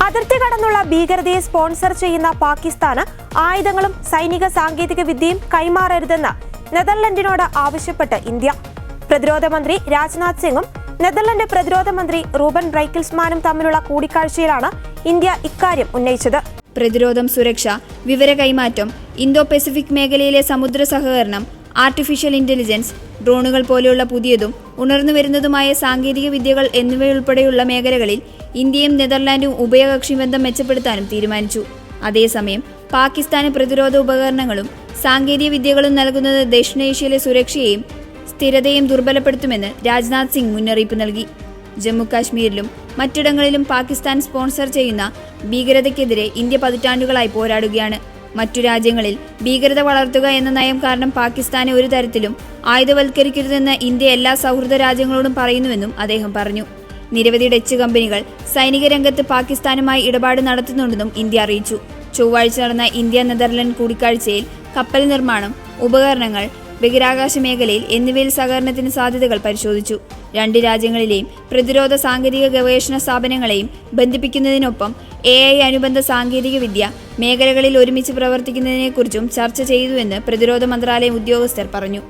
അതിർത്തി കടന്നുള്ള ഭീകരതയെ സ്പോൺസർ ചെയ്യുന്ന പാകിസ്ഥാന് ആയുധങ്ങളും സൈനിക സാങ്കേതിക വിദ്യയും കൈമാറരുതെന്ന് നെതർലൻഡിനോട് ആവശ്യപ്പെട്ട് ഇന്ത്യ. പ്രതിരോധ മന്ത്രി രാജ്നാഥ് സിംഗും നെതർലൻഡ് പ്രതിരോധ മന്ത്രി റൂബൻ ബ്രൈക്കിൾസ്മാനും തമ്മിലുള്ള കൂടിക്കാഴ്ചയിലാണ് ഇന്ത്യ ഇക്കാര്യം ഉന്നയിച്ചത്. പ്രതിരോധം, സുരക്ഷ, വിവര കൈമാറ്റം, ഇന്തോ പസഫിക് മേഖലയിലെ സമുദ്ര സഹകരണം, ആർട്ടിഫിഷ്യൽ ഇന്റലിജൻസ്, ഡ്രോണുകൾ പോലെയുള്ള പുതിയതും ഉണർന്നുവരുന്നതുമായ സാങ്കേതിക വിദ്യകൾ എന്നിവയുൾപ്പെടെയുള്ള മേഖലകളിൽ ഇന്ത്യയും നെതർലാൻഡും ഉഭയകക്ഷി ബന്ധം മെച്ചപ്പെടുത്താനും തീരുമാനിച്ചു. അതേസമയം പാകിസ്ഥാന് പ്രതിരോധ ഉപകരണങ്ങളും സാങ്കേതിക വിദ്യകളും നൽകുന്നത് ദക്ഷിണേഷ്യയിലെ സുരക്ഷയെയും സ്ഥിരതയും ദുർബലപ്പെടുത്തുമെന്ന് രാജ്നാഥ് സിംഗ് മുന്നറിയിപ്പ് നൽകി. ജമ്മു കാശ്മീരിലും മറ്റിടങ്ങളിലും പാകിസ്ഥാൻ സ്പോൺസർ ചെയ്യുന്ന ഭീകരതയ്ക്കെതിരെ ഇന്ത്യ പതിറ്റാണ്ടുകളായി പോരാടുകയാണ്. മറ്റു രാജ്യങ്ങളിൽ ഭീകരത വളർത്തുക എന്ന നയം കാരണം പാകിസ്ഥാനെ ഒരു തരത്തിലും ആയുധവൽക്കരിക്കരുതെന്ന് ഇന്ത്യ എല്ലാ സൗഹൃദ രാജ്യങ്ങളോടും പറയുന്നുവെന്നും അദ്ദേഹം പറഞ്ഞു. നിരവധി ഡച്ച് കമ്പനികൾ സൈനിക രംഗത്ത് പാകിസ്ഥാനുമായി ഇടപാട് നടത്തുന്നുണ്ടെന്നും ഇന്ത്യ അറിയിച്ചു. ചൊവ്വാഴ്ച നടന്ന ഇന്ത്യ നെതർലൻഡ് കൂടിക്കാഴ്ചയിൽ കപ്പൽ നിർമ്മാണം, ഉപകരണങ്ങൾ, ബഹിരാകാശ മേഖലയിൽ എന്നിവയിൽ സഹകരണത്തിന് സാധ്യതകൾ പരിശോധിച്ചു. രണ്ട് രാജ്യങ്ങളിലെയും പ്രതിരോധ സാങ്കേതിക ഗവേഷണ സ്ഥാപനങ്ങളെയും ബന്ധിപ്പിക്കുന്നതിനൊപ്പം AI അനുബന്ധ സാങ്കേതിക വിദ്യ മേഖലകളിൽ ഒരുമിച്ച് പ്രവർത്തിക്കുന്നതിനെക്കുറിച്ചും ചർച്ച ചെയ്തുവെന്ന് പ്രതിരോധ മന്ത്രാലയം ഉദ്യോഗസ്ഥർ പറഞ്ഞു.